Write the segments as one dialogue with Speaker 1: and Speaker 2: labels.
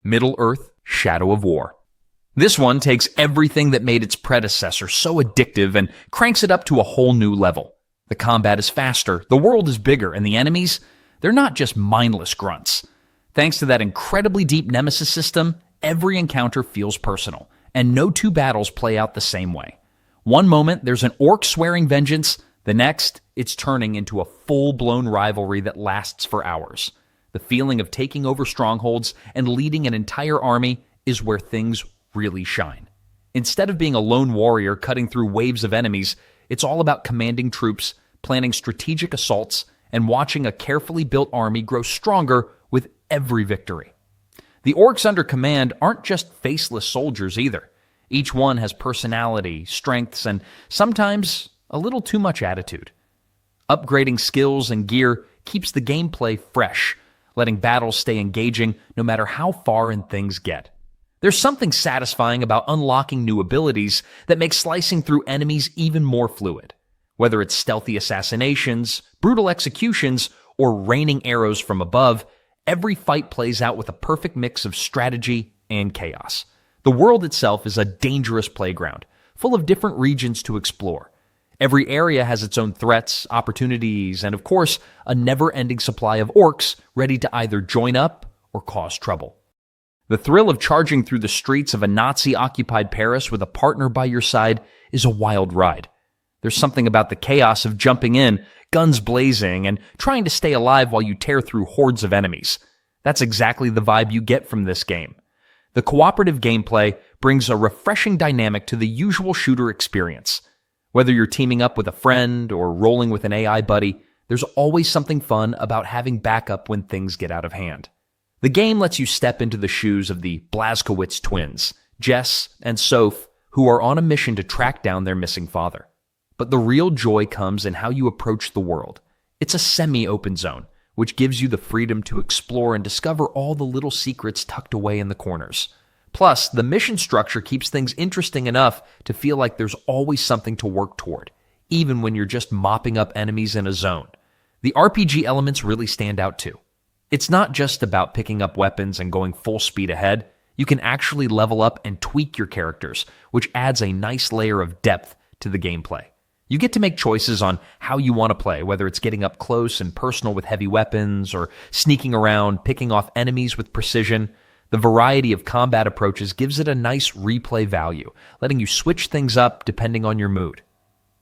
Speaker 1: Middle-earth: Shadow of War. This one takes everything that made its predecessor so addictive and cranks it up to a whole new level. The combat is faster, the world is bigger, and the enemies, they're not just mindless grunts. Thanks to that incredibly deep nemesis system, every encounter feels personal, and no two battles play out the same way. One moment, there's an orc swearing vengeance. The next, it's turning into a full-blown rivalry that lasts for hours. The feeling of taking over strongholds and leading an entire army is where things really shine. Instead of being a lone warrior cutting through waves of enemies, it's all about commanding troops, planning strategic assaults, and watching a carefully built army grow stronger with every victory. The orcs under command aren't just faceless soldiers either. Each one has personality, strengths, and sometimes a little too much attitude. Upgrading skills and gear keeps the gameplay fresh, letting battles stay engaging no matter how far in things get. There's something satisfying about unlocking new abilities that make slicing through enemies even more fluid. Whether it's stealthy assassinations, brutal executions, or raining arrows from above, every fight plays out with a perfect mix of strategy and chaos. The world itself is a dangerous playground, full of different regions to explore. Every area has its own threats, opportunities, and of course, a never-ending supply of orcs ready to either join up or cause trouble. The thrill of charging through the streets of a Nazi-occupied Paris with a partner by your side is a wild ride. There's something about the chaos of jumping in, guns blazing, and trying to stay alive while you tear through hordes of enemies. That's exactly the vibe you get from this game. The cooperative gameplay brings a refreshing dynamic to the usual shooter experience. Whether you're teaming up with a friend or rolling with an AI buddy, there's always something fun about having backup when things get out of hand. The game lets you step into the shoes of the Blazkowicz twins, Jess and Soph, who are on a mission to track down their missing father. But the real joy comes in how you approach the world. It's a semi-open zone, which gives you the freedom to explore and discover all the little secrets tucked away in the corners. Plus, the mission structure keeps things interesting enough to feel like there's always something to work toward, even when you're just mopping up enemies in a zone. The RPG elements really stand out too. It's not just about picking up weapons and going full speed ahead. You can actually level up and tweak your characters, which adds a nice layer of depth to the gameplay. You get to make choices on how you want to play, whether it's getting up close and personal with heavy weapons or sneaking around, picking off enemies with precision. The variety of combat approaches gives it a nice replay value, letting you switch things up depending on your mood.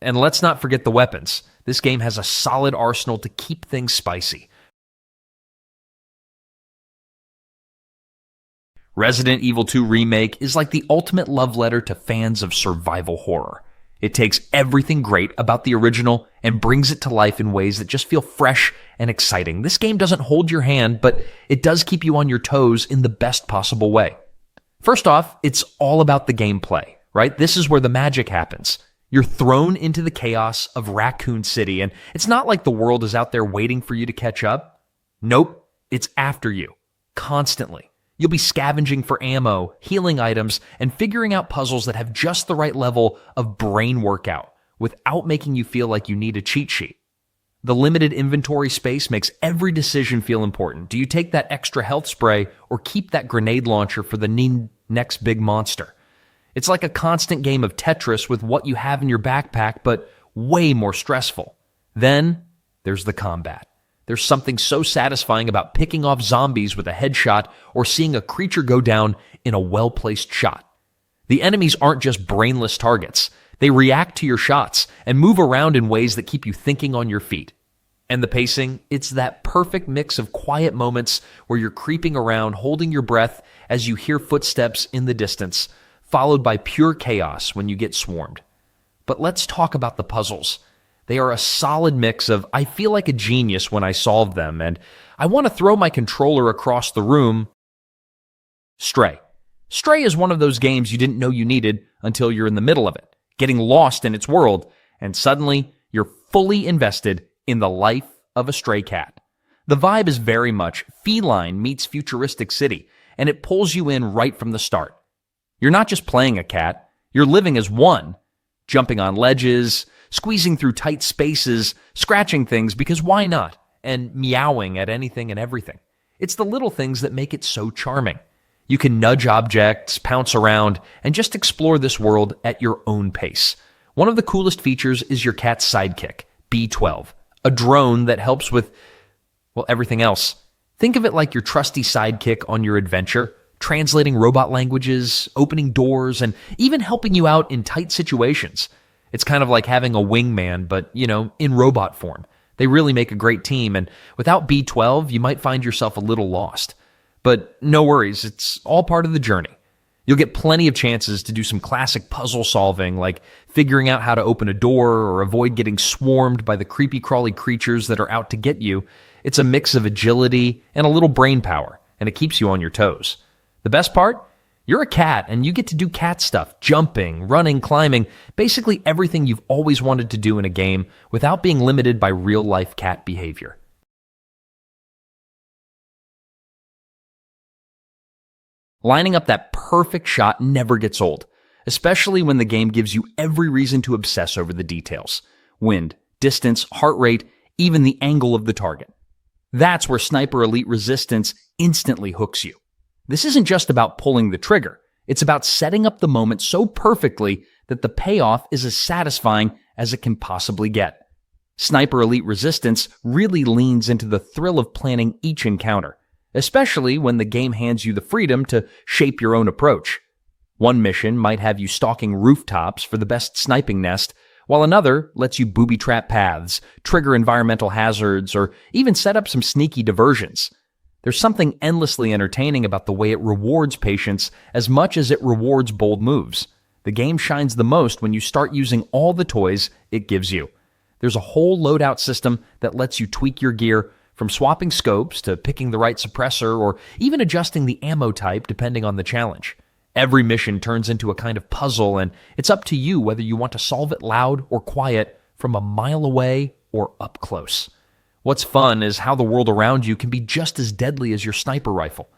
Speaker 1: And let's not forget the weapons. This game has a solid arsenal to keep things spicy. Resident Evil 2 Remake is like the ultimate love letter to fans of survival horror. It takes everything great about the original and brings it to life in ways that just feel fresh and exciting. This game doesn't hold your hand, but it does keep you on your toes in the best possible way. First off, it's all about the gameplay, right? This is where the magic happens. You're thrown into the chaos of Raccoon City, and it's not like the world is out there waiting for you to catch up. Nope, it's after you, constantly. You'll be scavenging for ammo, healing items, and figuring out puzzles that have just the right level of brain workout without making you feel like you need a cheat sheet. The limited inventory space makes every decision feel important. Do you take that extra health spray or keep that grenade launcher for the next big monster? It's like a constant game of Tetris with what you have in your backpack, but way more stressful. Then there's the combat. There's something so satisfying about picking off zombies with a headshot or seeing a creature go down in a well-placed shot. The enemies aren't just brainless targets. They react to your shots and move around in ways that keep you thinking on your feet. And the pacing, it's that perfect mix of quiet moments where you're creeping around, holding your breath as you hear footsteps in the distance, followed by pure chaos when you get swarmed. But let's talk about the puzzles. They are a solid mix of, I feel like a genius when I solve them, and I want to throw my controller across the room. Stray. Stray is one of those games you didn't know you needed until you're in the middle of it, getting lost in its world, and suddenly you're fully invested in the life of a stray cat. The vibe is very much feline meets futuristic city, and it pulls you in right from the start. You're not just playing a cat, you're living as one, jumping on ledges, squeezing through tight spaces, scratching things because why not, and meowing at anything and everything. It's the little things that make it so charming. You can nudge objects, pounce around, and just explore this world at your own pace. One of the coolest features is your cat's sidekick, B12, a drone that helps with, well, everything else. Think of it like your trusty sidekick on your adventure, translating robot languages, opening doors, and even helping you out in tight situations. It's kind of like having a wingman, but, in robot form. They really make a great team, and without B12, you might find yourself a little lost. But no worries, it's all part of the journey. You'll get plenty of chances to do some classic puzzle solving, like figuring out how to open a door or avoid getting swarmed by the creepy crawly creatures that are out to get you. It's a mix of agility and a little brain power, and it keeps you on your toes. The best part? You're a cat, and you get to do cat stuff, jumping, running, climbing, basically everything you've always wanted to do in a game without being limited by real-life cat behavior. Lining up that perfect shot never gets old, especially when the game gives you every reason to obsess over the details. Wind, distance, heart rate, even the angle of the target. That's where Sniper Elite Resistance instantly hooks you. This isn't just about pulling the trigger. It's about setting up the moment so perfectly that the payoff is as satisfying as it can possibly get. Sniper Elite Resistance really leans into the thrill of planning each encounter, especially when the game hands you the freedom to shape your own approach. One mission might have you stalking rooftops for the best sniping nest, while another lets you booby-trap paths, trigger environmental hazards, or even set up some sneaky diversions. There's something endlessly entertaining about the way it rewards patience as much as it rewards bold moves. The game shines the most when you start using all the toys it gives you. There's a whole loadout system that lets you tweak your gear, from swapping scopes to picking the right suppressor or even adjusting the ammo type depending on the challenge. Every mission turns into a kind of puzzle, and it's up to you whether you want to solve it loud or quiet, from a mile away or up close. What's fun is how the world around you can be just as deadly as your sniper rifle.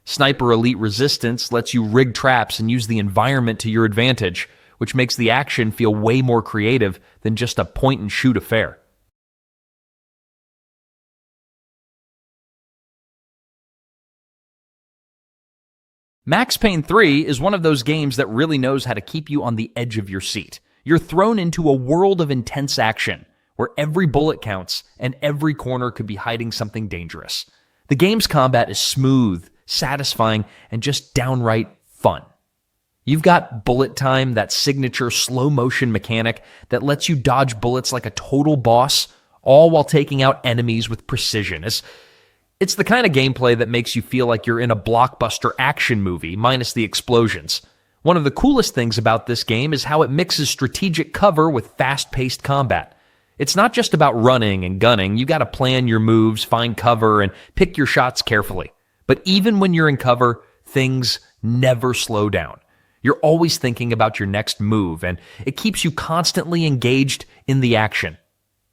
Speaker 1: Sniper Elite Resistance lets you rig traps and use the environment to your advantage, which makes the action feel way more creative than just a point-and-shoot affair. Max Payne 3 is one of those games that really knows how to keep you on the edge of your seat. You're thrown into a world of intense action, where every bullet counts and every corner could be hiding something dangerous. The game's combat is smooth, satisfying, and just downright fun. You've got bullet time, that signature slow-motion mechanic that lets you dodge bullets like a total boss, all while taking out enemies with precision. It's the kind of gameplay that makes you feel like you're in a blockbuster action movie, minus the explosions. One of the coolest things about this game is how it mixes strategic cover with fast-paced combat. It's not just about running and gunning. You got to plan your moves, find cover, and pick your shots carefully. But even when you're in cover, things never slow down. You're always thinking about your next move, and it keeps you constantly engaged in the action.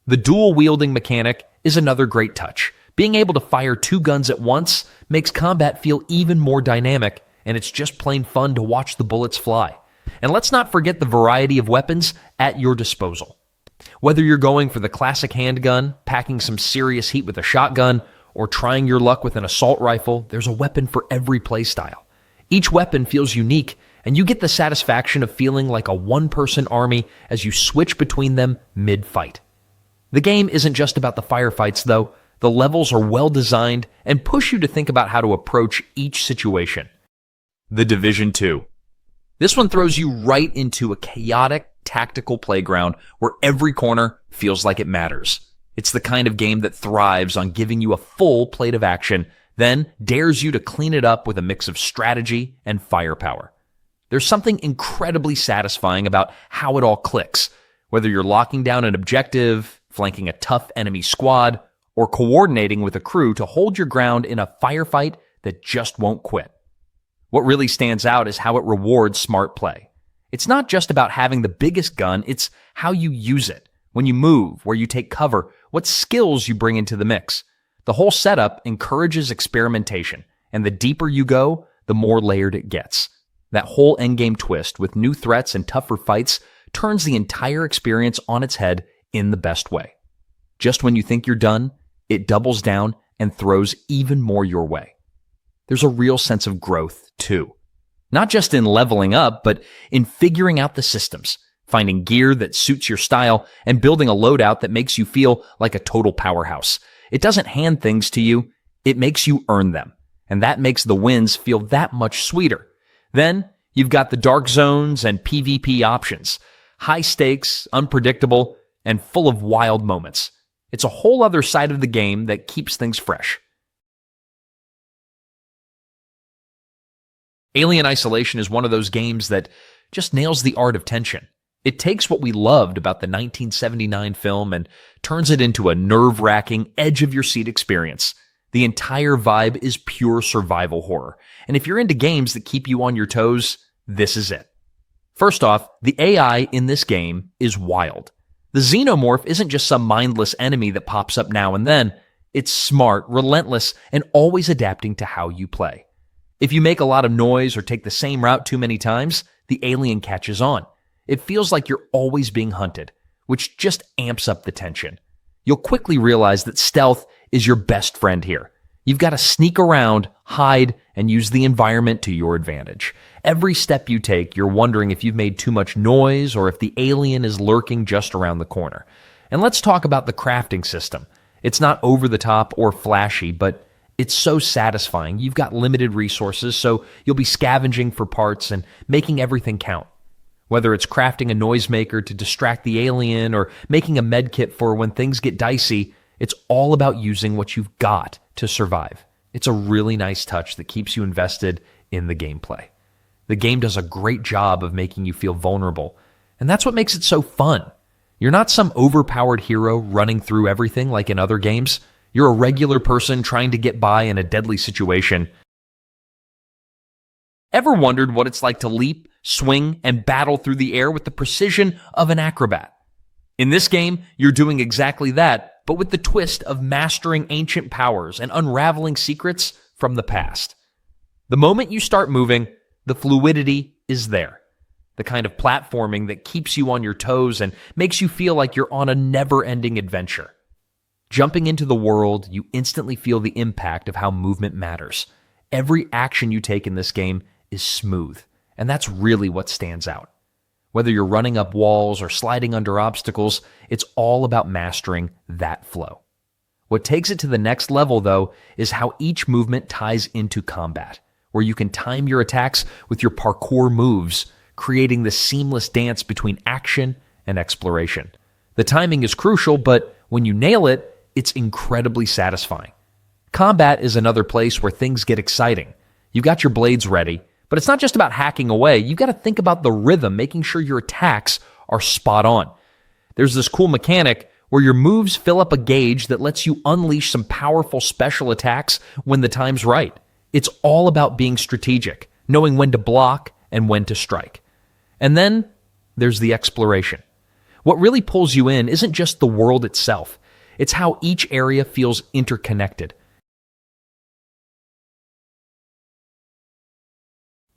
Speaker 1: The dual-wielding mechanic is another great touch. Being able to fire two guns at once makes combat feel even more dynamic, and it's just plain fun to watch the bullets fly. And let's not forget the variety of weapons at your disposal. Whether you're going for the classic handgun, packing some serious heat with a shotgun, or trying your luck with an assault rifle, there's a weapon for every playstyle. Each weapon feels unique, and you get the satisfaction of feeling like a one-person army as you switch between them mid-fight. The game isn't just about the firefights, though. The levels are well-designed and push you to think about how to approach each situation. The Division 2. This one throws you right into a chaotic, tactical playground where every corner feels like it matters. It's the kind of game that thrives on giving you a full plate of action, then dares you to clean it up with a mix of strategy and firepower. There's something incredibly satisfying about how it all clicks, whether you're locking down an objective, flanking a tough enemy squad, or coordinating with a crew to hold your ground in a firefight that just won't quit. What really stands out is how it rewards smart play. It's not just about having the biggest gun, it's how you use it. When you move, where you take cover, what skills you bring into the mix. The whole setup encourages experimentation, and the deeper you go, the more layered it gets. That whole endgame twist with new threats and tougher fights turns the entire experience on its head in the best way. Just when you think you're done, it doubles down and throws even more your way. there's a real sense of growth, too. Not just in leveling up, but in figuring out the systems, finding gear that suits your style, and building a loadout that makes you feel like a total powerhouse. It doesn't hand things to you, it makes you earn them. And that makes the wins feel that much sweeter. Then, you've got the dark zones and PvP options. High stakes, unpredictable, and full of wild moments. It's a whole other side of the game that keeps things fresh. Alien Isolation is one of those games that just nails the art of tension. It takes what we loved about the 1979 film and turns it into a nerve-wracking, edge-of-your-seat experience. The entire vibe is pure survival horror, and if you're into games that keep you on your toes, this is it. First off, the AI in this game is wild. The Xenomorph isn't just some mindless enemy that pops up now and then. It's smart, relentless, and always adapting to how you play. If you make a lot of noise or take the same route too many times, the alien catches on. It feels like you're always being hunted, which just amps up the tension. You'll quickly realize that stealth is your best friend here. You've got to sneak around, hide, and use the environment to your advantage. Every step you take, you're wondering if you've made too much noise or if the alien is lurking just around the corner. And let's talk about the crafting system. It's not over the top or flashy, but it's so satisfying. You've got limited resources, so you'll be scavenging for parts and making everything count. Whether it's crafting a noisemaker to distract the alien or making a medkit for when things get dicey, it's all about using what you've got to survive. It's a really nice touch that keeps you invested in the gameplay. The game does a great job of making you feel vulnerable, and that's what makes it so fun. You're not some overpowered hero running through everything like in other games. You're a regular person trying to get by in a deadly situation. Ever wondered what it's like to leap, swing, and battle through the air with the precision of an acrobat? In this game, you're doing exactly that, but with the twist of mastering ancient powers and unraveling secrets from the past. The moment you start moving, the fluidity is there. The kind of platforming that keeps you on your toes and makes you feel like you're on a never-ending adventure. Jumping into the world, you instantly feel the impact of how movement matters. Every action you take in this game is smooth, and that's really what stands out. Whether you're running up walls or sliding under obstacles, it's all about mastering that flow. What takes it to the next level, though, is how each movement ties into combat, where you can time your attacks with your parkour moves, creating this seamless dance between action and exploration. The timing is crucial, but when you nail it, it's incredibly satisfying. Combat is another place where things get exciting. You got your blades ready, but it's not just about hacking away. You've got to think about the rhythm, making sure your attacks are spot on. There's this cool mechanic where your moves fill up a gauge that lets you unleash some powerful special attacks when the time's right. It's all about being strategic, knowing when to block and when to strike. And then there's the exploration. What really pulls you in isn't just the world itself. It's how each area feels interconnected.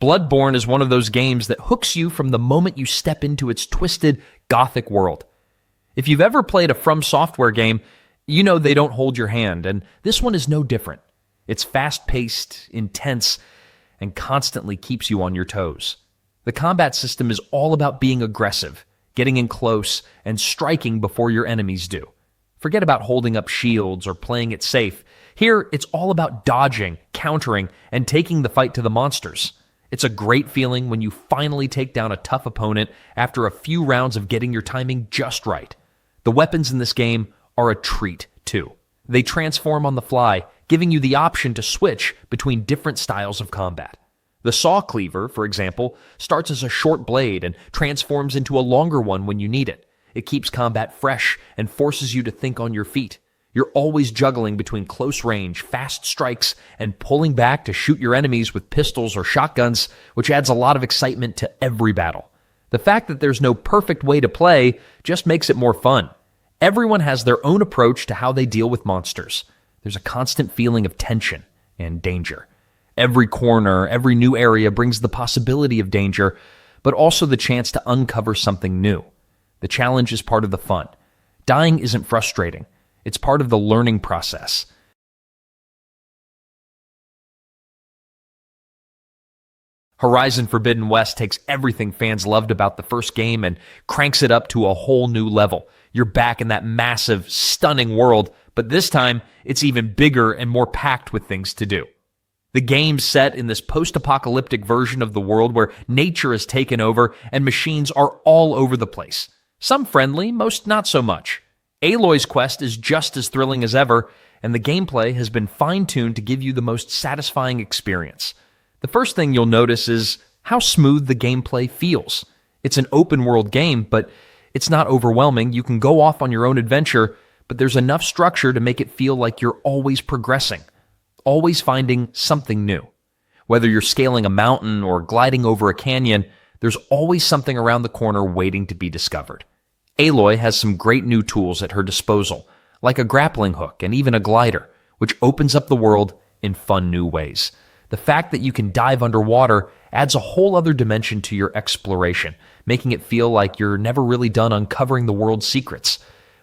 Speaker 1: Bloodborne is one of those games that hooks you from the moment you step into its twisted, gothic world. If you've ever played a From Software game, you know they don't hold your hand, and this one is no different. It's fast-paced, intense, and constantly keeps you on your toes. The combat system is all about being aggressive, getting in close, and striking before your enemies do. Forget about holding up shields or playing it safe. Here, it's all about dodging, countering, and taking the fight to the monsters. It's a great feeling when you finally take down a tough opponent after a few rounds of getting your timing just right. The weapons in this game are a treat, too. They transform on the fly, giving you the option to switch between different styles of combat. The saw cleaver, for example, starts as a short blade and transforms into a longer one when you need it. It keeps combat fresh and forces you to think on your feet. You're always juggling between close range, fast strikes, and pulling back to shoot your enemies with pistols or shotguns, which adds a lot of excitement to every battle. The fact that there's no perfect way to play just makes it more fun. Everyone has their own approach to how they deal with monsters. There's a constant feeling of tension and danger. Every corner, every new area brings the possibility of danger, but also the chance to uncover something new. The challenge is part of the fun. Dying isn't frustrating. It's part of the learning process. Horizon Forbidden West takes everything fans loved about the first game and cranks it up to a whole new level. You're back in that massive, stunning world, but this time it's even bigger and more packed with things to do. The game's set in this post-apocalyptic version of the world where nature has taken over and machines are all over the place. Some friendly, most not so much. Aloy's quest is just as thrilling as ever, and the gameplay has been fine-tuned to give you the most satisfying experience. The first thing you'll notice is how smooth the gameplay feels. It's an open-world game, but it's not overwhelming. You can go off on your own adventure, but there's enough structure to make it feel like you're always progressing, always finding something new. Whether you're scaling a mountain or gliding over a canyon, there's always something around the corner waiting to be discovered. Aloy has some great new tools at her disposal, like a grappling hook and even a glider, which opens up the world in fun new ways. The fact that you can dive underwater adds a whole other dimension to your exploration, making it feel like you're never really done uncovering the world's secrets.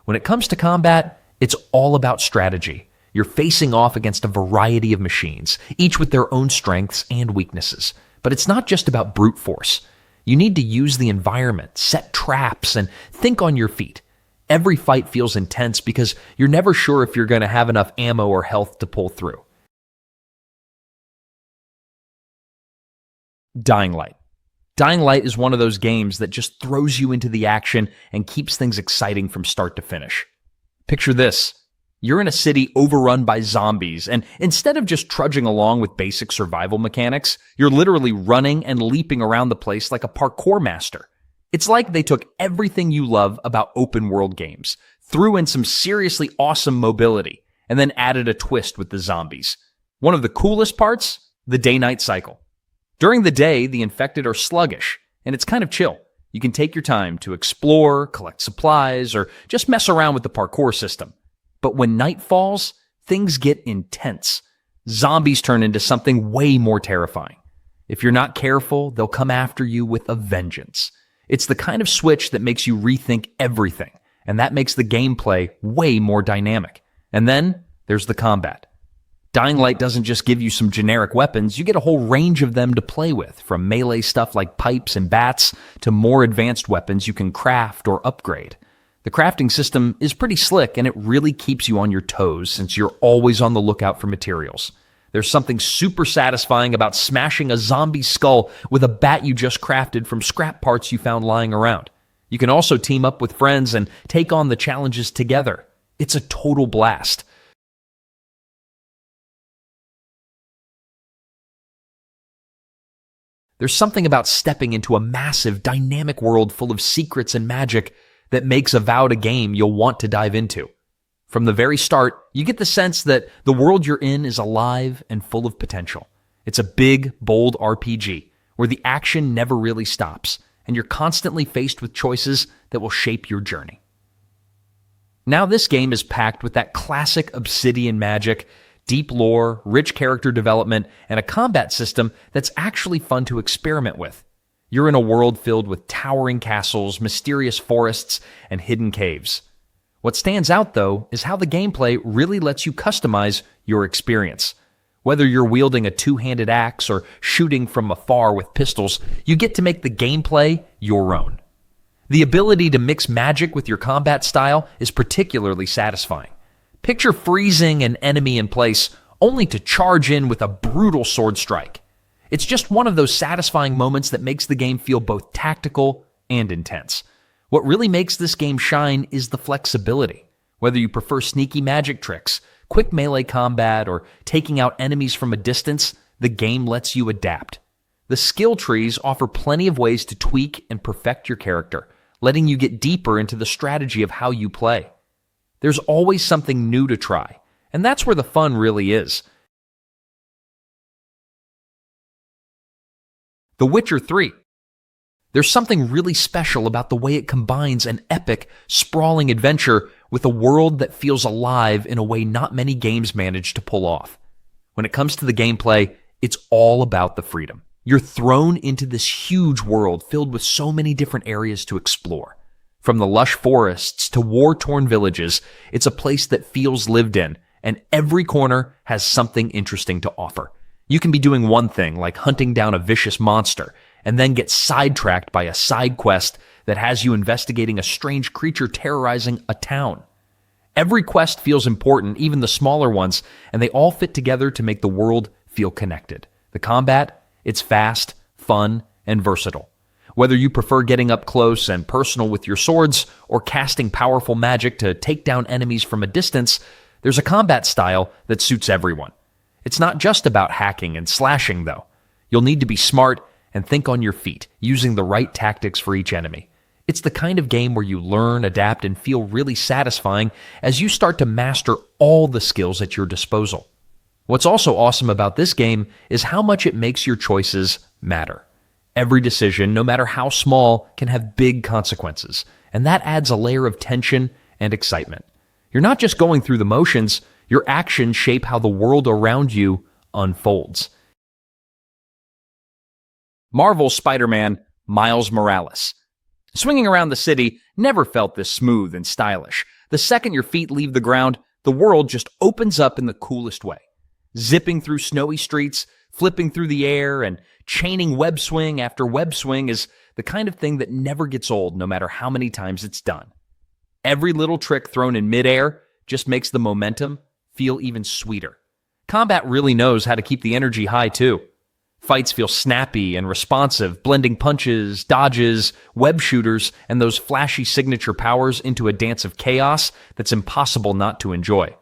Speaker 1: When it comes to combat, it's all about strategy. You're facing off against a variety of machines, each with their own strengths and weaknesses. But it's not just about brute force. You need to use the environment, set traps, and think on your feet. Every fight feels intense because you're never sure if you're going to have enough ammo or health to pull through. Dying Light. Dying Light is one of those games that just throws you into the action and keeps things exciting from start to finish. Picture this. You're in a city overrun by zombies, and instead of just trudging along with basic survival mechanics, you're literally running and leaping around the place like a parkour master. It's like they took everything you love about open-world games, threw in some seriously awesome mobility, and then added a twist with the zombies. One of the coolest parts? The day-night cycle. During the day, the infected are sluggish, and it's kind of chill. You can take your time to explore, collect supplies, or just mess around with the parkour system. But when night falls, things get intense. Zombies turn into something way more terrifying. If you're not careful, they'll come after you with a vengeance. It's the kind of switch that makes you rethink everything, and that makes the gameplay way more dynamic. And then there's the combat. Dying Light doesn't just give you some generic weapons, you get a whole range of them to play with, from melee stuff like pipes and bats to more advanced weapons you can craft or upgrade. The crafting system is pretty slick, and it really keeps you on your toes since you're always on the lookout for materials. There's something super satisfying about smashing a zombie skull with a bat you just crafted from scrap parts you found lying around. You can also team up with friends and take on the challenges together. It's a total blast. There's something about stepping into a massive, dynamic world full of secrets and magic that makes Avowed a game you'll want to dive into. From the very start, you get the sense that the world you're in is alive and full of potential. It's a big, bold RPG where the action never really stops, and you're constantly faced with choices that will shape your journey. Now this game is packed with that classic Obsidian magic, deep lore, rich character development, and a combat system that's actually fun to experiment with. You're in a world filled with towering castles, mysterious forests, and hidden caves. What stands out, though, is how the gameplay really lets you customize your experience. Whether you're wielding a two-handed axe or shooting from afar with pistols, you get to make the gameplay your own. The ability to mix magic with your combat style is particularly satisfying. Picture freezing an enemy in place only to charge in with a brutal sword strike. It's just one of those satisfying moments that makes the game feel both tactical and intense. What really makes this game shine is the flexibility. Whether you prefer sneaky magic tricks, quick melee combat, or taking out enemies from a distance, the game lets you adapt. The skill trees offer plenty of ways to tweak and perfect your character, letting you get deeper into the strategy of how you play. There's always something new to try, and that's where the fun really is. The Witcher 3. There's something really special about the way it combines an epic, sprawling adventure with a world that feels alive in a way not many games manage to pull off. When it comes to the gameplay, it's all about the freedom. You're thrown into this huge world filled with so many different areas to explore. From the lush forests to war-torn villages, it's a place that feels lived in, and every corner has something interesting to offer. You can be doing one thing, like hunting down a vicious monster, and then get sidetracked by a side quest that has you investigating a strange creature terrorizing a town. Every quest feels important, even the smaller ones, and they all fit together to make the world feel connected. The combat, it's fast, fun, and versatile. Whether you prefer getting up close and personal with your swords or casting powerful magic to take down enemies from a distance, there's a combat style that suits everyone. It's not just about hacking and slashing, though. You'll need to be smart and think on your feet, using the right tactics for each enemy. It's the kind of game where you learn, adapt, and feel really satisfying as you start to master all the skills at your disposal. What's also awesome about this game is how much it makes your choices matter. Every decision, no matter how small, can have big consequences, and that adds a layer of tension and excitement. You're not just going through the motions, your actions shape how the world around you unfolds. Marvel's Spider-Man, Miles Morales. Swinging around the city never felt this smooth and stylish. The second your feet leave the ground, the world just opens up in the coolest way. Zipping through snowy streets, flipping through the air, and chaining web swing after web swing is the kind of thing that never gets old no matter how many times it's done. Every little trick thrown in midair just makes the momentum feel even sweeter. Combat really knows how to keep the energy high too. Fights feel snappy and responsive, blending punches, dodges, web shooters, and those flashy signature powers into a dance of chaos that's impossible not to enjoy.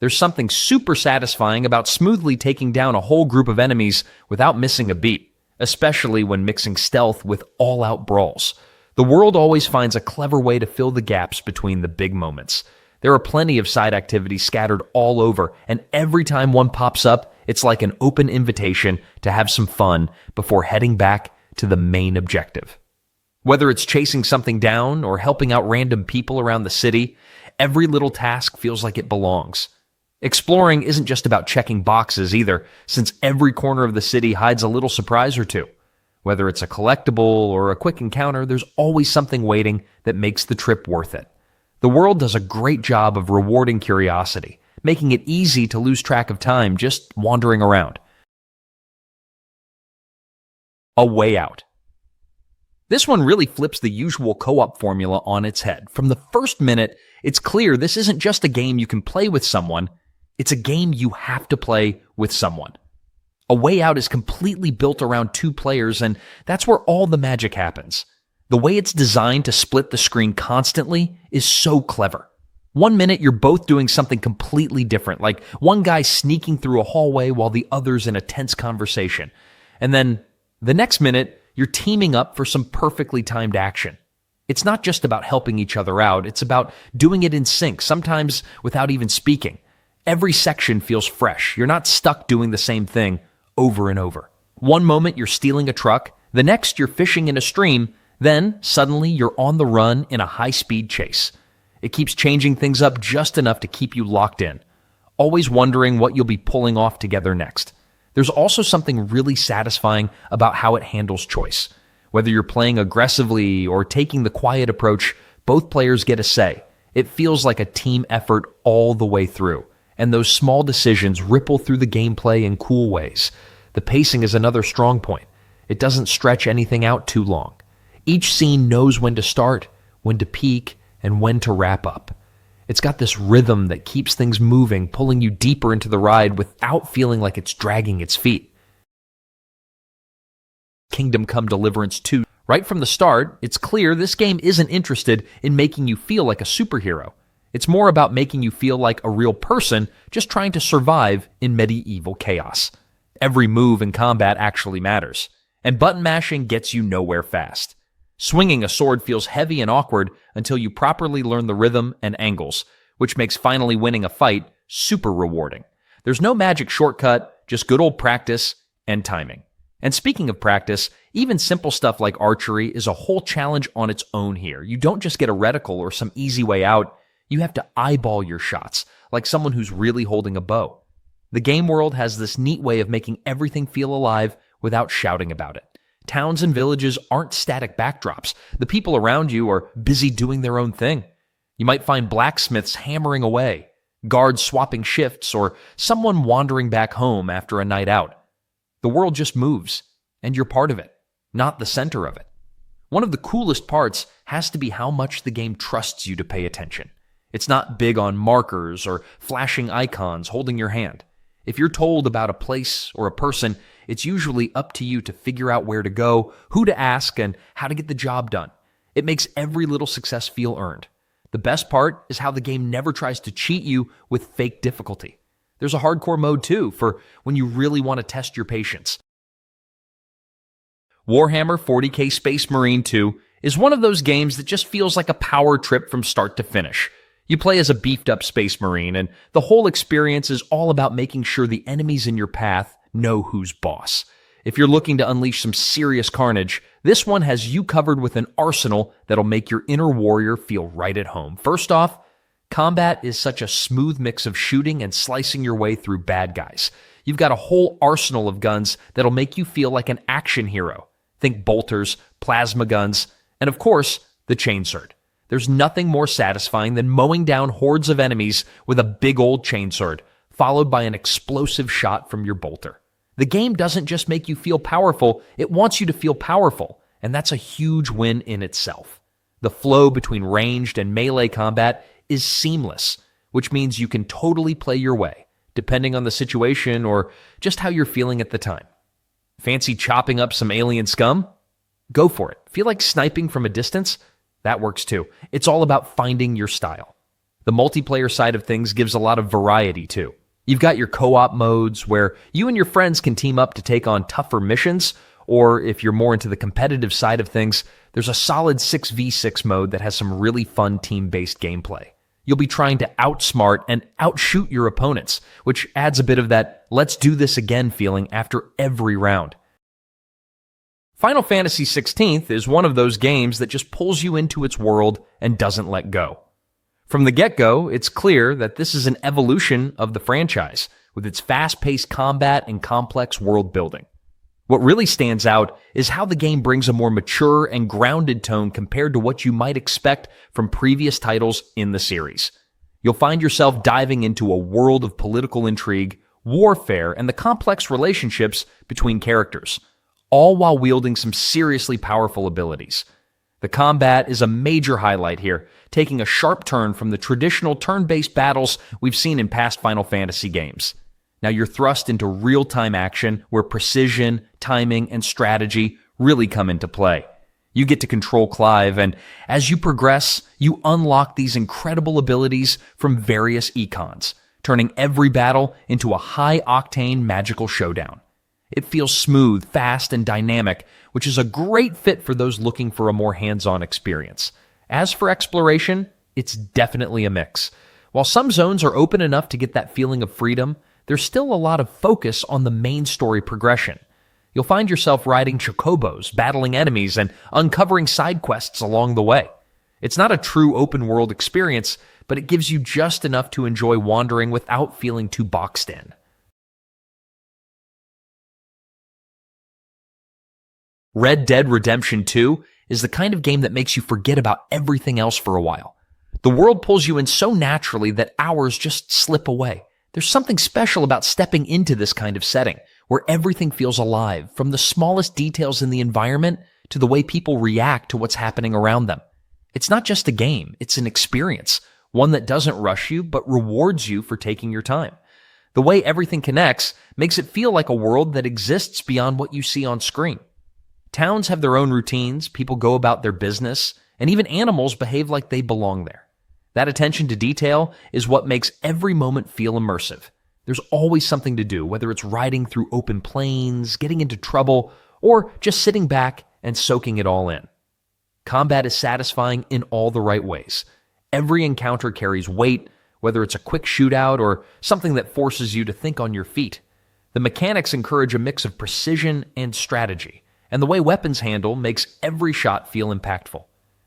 Speaker 1: There's something super satisfying about smoothly taking down a whole group of enemies without missing a beat, especially when mixing stealth with all-out brawls. The world always finds a clever way to fill the gaps between the big moments. There are plenty of side activities scattered all over, and every time one pops up, it's like an open invitation to have some fun before heading back to the main objective. Whether it's chasing something down or helping out random people around the city, every little task feels like it belongs. Exploring isn't just about checking boxes either, since every corner of the city hides a little surprise or two. Whether it's a collectible or a quick encounter, there's always something waiting that makes the trip worth it. The world does a great job of rewarding curiosity, making it easy to lose track of time just wandering around. A Way Out. This one really flips the usual co-op formula on its head. From the first minute, it's clear this isn't just a game you can play with someone, it's a game you have to play with someone. A Way Out is completely built around two players, and that's where all the magic happens. The way it's designed to split the screen constantly is so clever. One minute you're both doing something completely different, like one guy sneaking through a hallway while the other's in a tense conversation. And then the next minute, you're teaming up for some perfectly timed action. It's not just about helping each other out, it's about doing it in sync, sometimes without even speaking. Every section feels fresh. You're not stuck doing the same thing over and over. One moment you're stealing a truck, the next you're fishing in a stream, then suddenly you're on the run in a high-speed chase. It keeps changing things up just enough to keep you locked in, always wondering what you'll be pulling off together next. There's also something really satisfying about how it handles choice. Whether you're playing aggressively or taking the quiet approach, both players get a say. It feels like a team effort all the way through, and those small decisions ripple through the gameplay in cool ways. The pacing is another strong point. It doesn't stretch anything out too long. Each scene knows when to start, when to peak, and when to wrap up. It's got this rhythm that keeps things moving, pulling you deeper into the ride without feeling like it's dragging its feet. Kingdom Come Deliverance 2. Right from the start, it's clear this game isn't interested in making you feel like a superhero. It's more about making you feel like a real person just trying to survive in medieval chaos. Every move in combat actually matters, and button mashing gets you nowhere fast. Swinging a sword feels heavy and awkward until you properly learn the rhythm and angles, which makes finally winning a fight super rewarding. There's no magic shortcut, just good old practice and timing. And speaking of practice, even simple stuff like archery is a whole challenge on its own here. You don't just get a reticle or some easy way out, you have to eyeball your shots, like someone who's really holding a bow. The game world has this neat way of making everything feel alive without shouting about it. Towns and villages aren't static backdrops. The people around you are busy doing their own thing. You might find blacksmiths hammering away, guards swapping shifts, or someone wandering back home after a night out. The world just moves, and you're part of it, not the center of it. One of the coolest parts has to be how much the game trusts you to pay attention. It's not big on markers or flashing icons holding your hand. If you're told about a place or a person, it's usually up to you to figure out where to go, who to ask, and how to get the job done. It makes every little success feel earned. The best part is how the game never tries to cheat you with fake difficulty. There's a hardcore mode too, for when you really want to test your patience. Warhammer 40k Space Marine 2 is one of those games that just feels like a power trip from start to finish. You play as a beefed-up Space Marine, and the whole experience is all about making sure the enemies in your path know who's boss. If you're looking to unleash some serious carnage, this one has you covered with an arsenal that'll make your inner warrior feel right at home. First off, combat is such a smooth mix of shooting and slicing your way through bad guys. You've got a whole arsenal of guns that'll make you feel like an action hero. Think bolters, plasma guns, and of course, the chainsword. There's nothing more satisfying than mowing down hordes of enemies with a big old chainsword, followed by an explosive shot from your bolter. The game doesn't just make you feel powerful, it wants you to feel powerful, and that's a huge win in itself. The flow between ranged and melee combat is seamless, which means you can totally play your way, depending on the situation or just how you're feeling at the time. Fancy chopping up some alien scum? Go for it. Feel like sniping from a distance? That works too. It's all about finding your style. The multiplayer side of things gives a lot of variety too. You've got your co-op modes where you and your friends can team up to take on tougher missions, or if you're more into the competitive side of things, there's a solid 6v6 mode that has some really fun team-based gameplay. You'll be trying to outsmart and outshoot your opponents, which adds a bit of that let's do this again feeling after every round. Final Fantasy XVI is one of those games that just pulls you into its world and doesn't let go. From the get-go, it's clear that this is an evolution of the franchise, with its fast-paced combat and complex world building. What really stands out is how the game brings a more mature and grounded tone compared to what you might expect from previous titles in the series. You'll find yourself diving into a world of political intrigue, warfare, and the complex relationships between characters, all while wielding some seriously powerful abilities. The combat is a major highlight here, taking a sharp turn from the traditional turn-based battles we've seen in past Final Fantasy games. Now you're thrust into real-time action where precision, timing, and strategy really come into play. You get to control Clive, and as you progress, you unlock these incredible abilities from various icons, turning every battle into a high-octane magical showdown. It feels smooth, fast, and dynamic, which is a great fit for those looking for a more hands-on experience. As for exploration, it's definitely a mix. While some zones are open enough to get that feeling of freedom, there's still a lot of focus on the main story progression. You'll find yourself riding chocobos, battling enemies, and uncovering side quests along the way. It's not a true open-world experience, but it gives you just enough to enjoy wandering without feeling too boxed in. Red Dead Redemption 2 is the kind of game that makes you forget about everything else for a while. The world pulls you in so naturally that hours just slip away. There's something special about stepping into this kind of setting, where everything feels alive, from the smallest details in the environment to the way people react to what's happening around them. It's not just a game, it's an experience, one that doesn't rush you but rewards you for taking your time. The way everything connects makes it feel like a world that exists beyond what you see on screen. Towns have their own routines, people go about their business, and even animals behave like they belong there. That attention to detail is what makes every moment feel immersive. There's always something to do, whether it's riding through open plains, getting into trouble, or just sitting back and soaking it all in. Combat is satisfying in all the right ways. Every encounter carries weight, whether it's a quick shootout or something that forces you to think on your feet. The mechanics encourage a mix of precision and strategy, and the way weapons handle makes every shot feel impactful.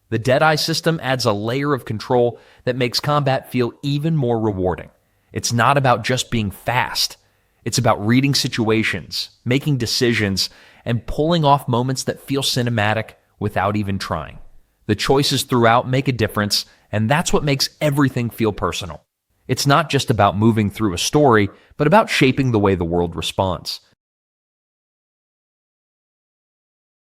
Speaker 1: The Deadeye system adds a layer of control that makes combat feel even more rewarding. It's not about just being fast. It's about reading situations, making decisions, and pulling off moments that feel cinematic without even trying. The choices throughout make a difference, and that's what makes everything feel personal. It's not just about moving through a story, but about shaping the way the world responds.